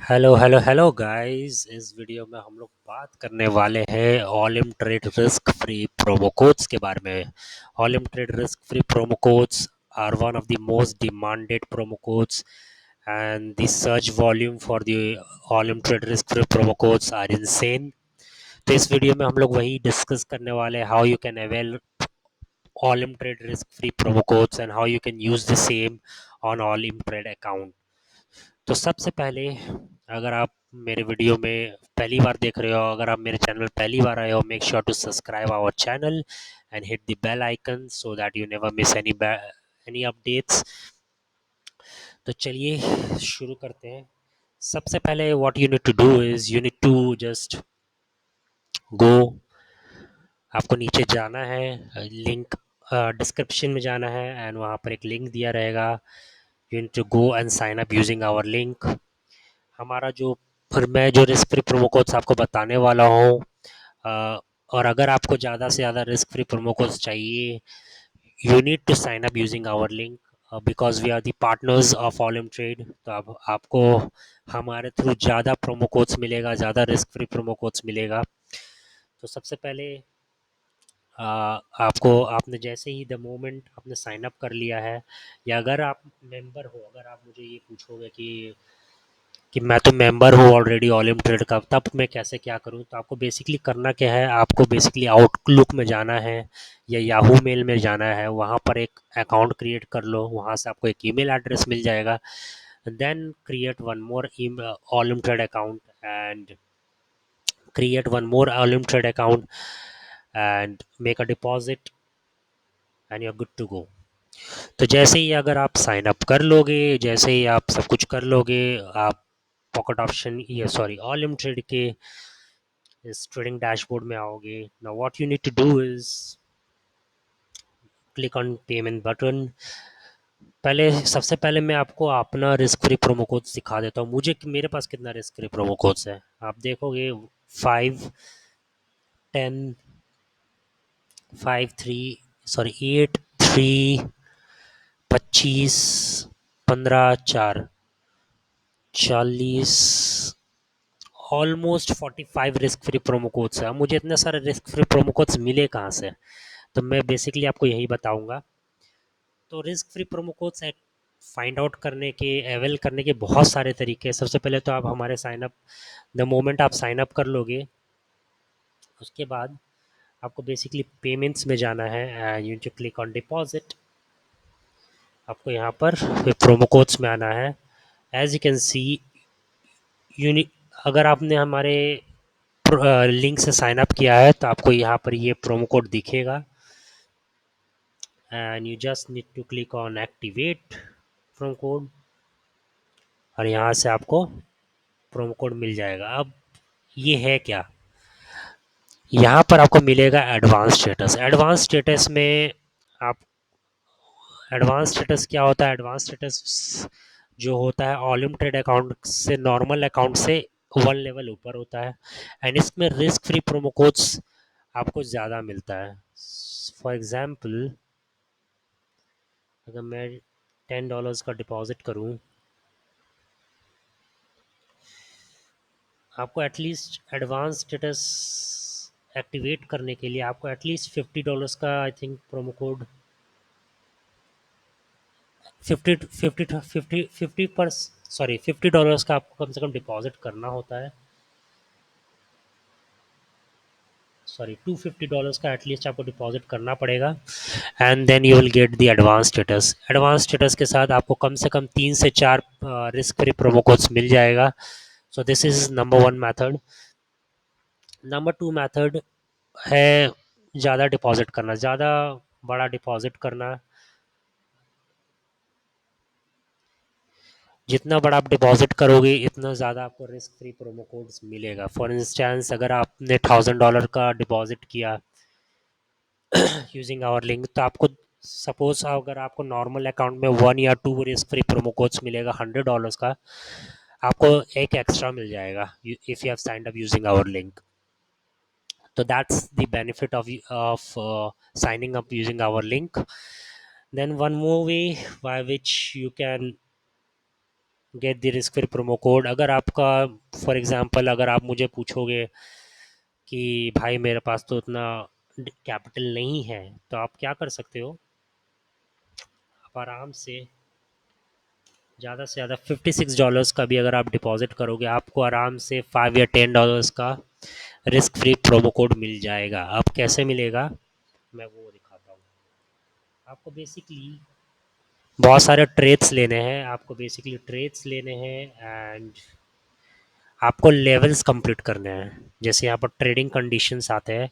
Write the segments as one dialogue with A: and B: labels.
A: Hello hello hello guys. इस video में हम लोग बात करने वाले हैं Olymp Trade risk free promo codes के बारे में। Olymp Trade risk free promo codes are one of the most demanded promo codes and the search volume for the Olymp Trade risk free promo codes are insane. तो इस video में हम लोग वही discuss करने वाले हैं, how you can avail Olymp Trade risk free promo codes and how you can use the same on Olymp Trade account. तो सबसे पहले, अगर आप मेरे वीडियो में पहली बार देख रहे हो, अगर आप मेरे चैनल पहली बार आए हो, make sure to subscribe our channel and hit the bell icon so that you never miss any updates. तो चलिए शुरू करते हैं। सबसे पहले what you need to do is you need to just go, आपको नीचे जाना है, लिंक डिस्क्रिप्शन में जाना है एंड वहाँ पर एक लिंक दिया रहेगा। You need to go and sign up using our link. हमारा जो फिर मैं जो रिस्क फ्री प्रोमो कोड्स आपको बताने वाला हूँ, और अगर आपको ज़्यादा से ज़्यादा रिस्क फ्री प्रोमो कोड्स चाहिए, you need to sign up using our link because we are the partners of Olymp Trade. तो अब आपको हमारे थ्रू ज़्यादा प्रोमो कोड्स मिलेगा, ज़्यादा रिस्क फ्री प्रोमो कोड्स मिलेगा। तो सबसे पहले आपको, आपने जैसे ही द मोमेंट आपने साइन अप कर लिया है, या अगर आप मेंबर हो, अगर आप मुझे ये पूछोगे कि मैं तो मेंबर हूँ ऑलरेडी ऑलिम ट्रेड का, तब मैं कैसे क्या करूँ, तो आपको बेसिकली करना क्या है, आपको बेसिकली आउटलुक में जाना है या याहू मेल में जाना है, वहाँ पर एक अकाउंट क्रिएट कर लो, वहाँ से आपको एक ईमेल एड्रेस मिल जाएगा। Then create one more Olymp Trade account and create one more Olim Trade account and make a deposit and you're good to go। तो जैसे ही अगर आप साइन अप कर लोगे, जैसे ही आप सब कुछ कर लोगे, आप पॉकेट ऑप्शन या सॉरी ऑलिम ट्रेड के इस ट्रेडिंग डैशबोर्ड में आओगे। Now what you need to do is click on payment button. पहले सबसे पहले मैं आपको अपना रिस्क फ्री प्रोमो कोड सिखा देता हूँ, मुझे मेरे पास कितना रिस्क फ्री प्रोमो कोड्स है। आप देखोगे 5 10 5 3 8 3 25 15 4 40, almost 45 risk free promo codes है। अब मुझे इतने सारे रिस्क फ्री प्रोमो कोड्स मिले कहाँ से, तो मैं बेसिकली आपको यही बताऊंगा। तो risk free promo codes find out करने के, अवेल करने के बहुत सारे तरीके हैं। सबसे पहले तो आप हमारे साइन अप, द मोमेंट आप साइन अप कर लोगे, उसके बाद आपको बेसिकली पेमेंट्स में जाना है, you to click on deposit. आपको यहाँ पर प्रोमो कोड्स में आना है। एज यू कैन सी, यूनि अगर आपने हमारे लिंक से साइन अप किया है तो आपको यहाँ पर ये प्रोमो कोड दिखेगा and you just need to click on activate promo code और यहाँ से आपको प्रोमो कोड मिल जाएगा। अब ये है क्या, यहाँ पर आपको मिलेगा एडवांस स्टेटस। एडवांस स्टेटस में आप, एडवांस स्टेटस क्या होता है, एडवांस स्टेटस जो होता है ऑलिम ट्रेड अकाउंट से, नॉर्मल अकाउंट से वन लेवल ऊपर होता है एंड इसमें रिस्क फ्री प्रोमो कोड्स आपको ज़्यादा मिलता है। फॉर एग्ज़ाम्पल, अगर मैं $10 का डिपॉजिट करूं, आपको एटलीस्ट एडवांस स्टेटस एक्टिवेट करने के लिए आपको एटलीस्ट $50 का, आई थिंक प्रोमो कोड 50 पर, सॉरी $50 का आपको कम से कम डिपॉजिट करना होता है। सॉरी $250 का एटलीस्ट आपको डिपॉजिट करना पड़ेगा and then you will get the advance status. Advance status के साथ आपको कम से कम 3 से 4 रिस्क फ्री प्रोमो कोड्स मिल जाएगा। So this is number one method. Number two method है ज़्यादा डिपॉजिट करना, ज़्यादा बड़ा डिपॉजिट करना। जितना बड़ा आप डिपॉजिट करोगे इतना ज़्यादा आपको रिस्क फ्री प्रोमो कोड्स मिलेगा। फॉर इंस्टेंस, अगर आपने $1000 का डिपॉजिट किया यूजिंग आवर लिंक, तो आपको सपोज अगर आपको नॉर्मल अकाउंट में 1 या 2 रिस्क फ्री प्रोमो कोड्स मिलेगा $100 का, आपको एक एक्स्ट्रा मिल जाएगा if you have signed up using our link. तो that's the benefit of signing up using our link. Then one more way by which you can get the risk free promo code. अगर आपका for example अगर आप मुझे पूछोगे कि भाई मेरे पास तो उतना कैपिटल नहीं है, तो आप क्या कर सकते हो, आप आराम से ज़्यादा से ज़्यादा $56 का भी अगर आप डिपॉजिट करोगे, आपको आराम से $5 या $10 का रिस्क फ्री प्रोमो कोड मिल जाएगा। अब कैसे मिलेगा, मैं वो दिखाता हूँ आपको। बेसिकली बहुत सारे ट्रेड्स लेने हैं, आपको बेसिकली ट्रेड्स लेने हैं एंड आपको लेवल्स कंप्लीट करने हैं। जैसे यहाँ पर ट्रेडिंग कंडीशंस आते हैं।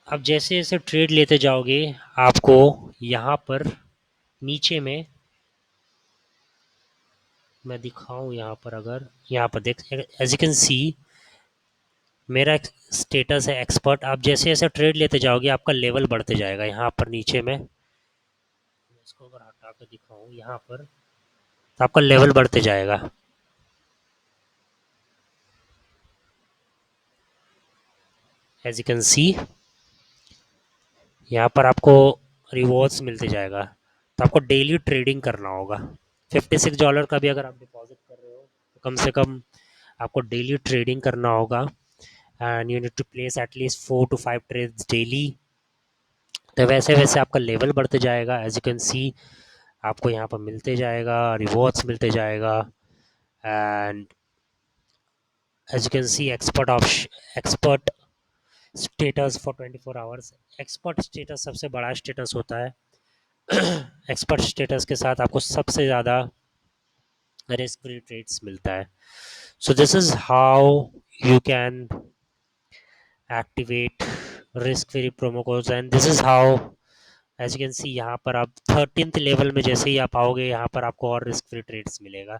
A: अब जैसे जैसे ट्रेड लेते जाओगे, आपको यहाँ पर नीचे में मैं दिखाऊं, यहाँ पर अगर यहाँ पर देख, एज यू कैन सी मेरा स्टेटस है एक्सपर्ट। आप जैसे जैसे ट्रेड लेते जाओगे आपका लेवल बढ़ते जाएगा। यहाँ पर नीचे में इसको अगर हटा के दिखाऊं यहाँ पर, तो आपका लेवल बढ़ते जाएगा। एज यू कैन सी यहाँ पर आपको रिवॉर्ड्स मिलते जाएगा। तो आपको डेली ट्रेडिंग करना होगा। $56 का भी अगर आप डिपॉजिट कर रहे हो, तो कम से कम आपको डेली ट्रेडिंग करना होगा and you need to place at least 4 to 5 trades daily. तो वैसे वैसे आपका लेवल बढ़ते जाएगा। एज यू कैन सी आपको यहाँ पर मिलते जाएगा, रिवॉर्ड्स मिलते जाएगा and as you can see expert status for 24 hours. Expert status सबसे बड़ा स्टेटस होता है। एक्सपर्ट स्टेटस के साथ आपको सबसे ज़्यादा रिस्क फ्री ट्रेड्स मिलता है। So this is how you can activate risk free promo codes and this is how as you can see यहाँ पर आप 13th लेवल में जैसे ही आप आओगे, यहाँ पर आपको और रिस्क फ्री ट्रेड्स मिलेगा।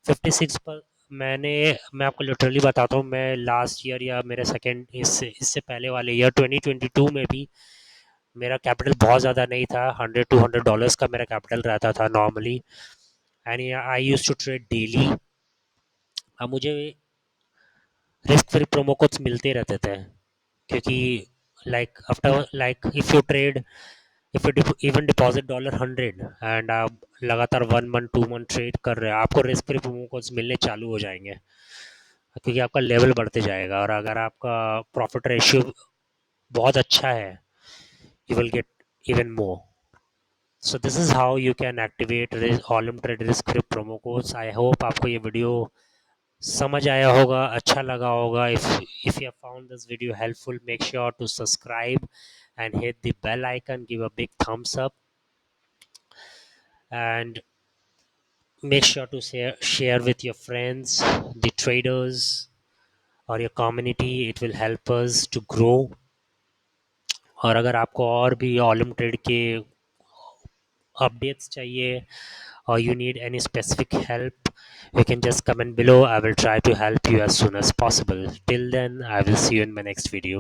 A: 56 पर मैंने मैं आपको लिटरली बताता हूँ, मैं लास्ट ईयर या मेरे सेकेंड इससे पहले वाले ईयर 2022 में भी मेरा कैपिटल बहुत ज़्यादा नहीं था। $100 to $200 का मेरा कैपिटल रहता था normally and I use to trade daily. अब मुझे रिस्क फ्री प्रोमो कोड्स मिलते रहते थे, क्योंकि like after like if you trade, if you even deposit $100 and आप लगातार 1 month 2 month ट्रेड कर रहे हैं, आपको रिस्क फ्री प्रोमो कोड्स मिलने चालू हो जाएंगे, क्योंकि आपका लेवल बढ़ते जाएगा। और अगर आपका प्रॉफिट रेशियो बहुत अच्छा है, you will get even more. So this is how you can activate ऑलम trade risk free promo codes. I hope आपको ये वीडियो समझ आया होगा, अच्छा लगा होगा। If you have found this video helpful, make sure to subscribe and hit the bell icon, give a big thumbs up and make sure to share with your friends, the traders or your community. It will help us to grow. और अगर आपको और भी ऑलम trade के updates चाहिए or you need any specific help, you can just comment below. I will try to help you as soon as possible. Till then, I will see you in my next video.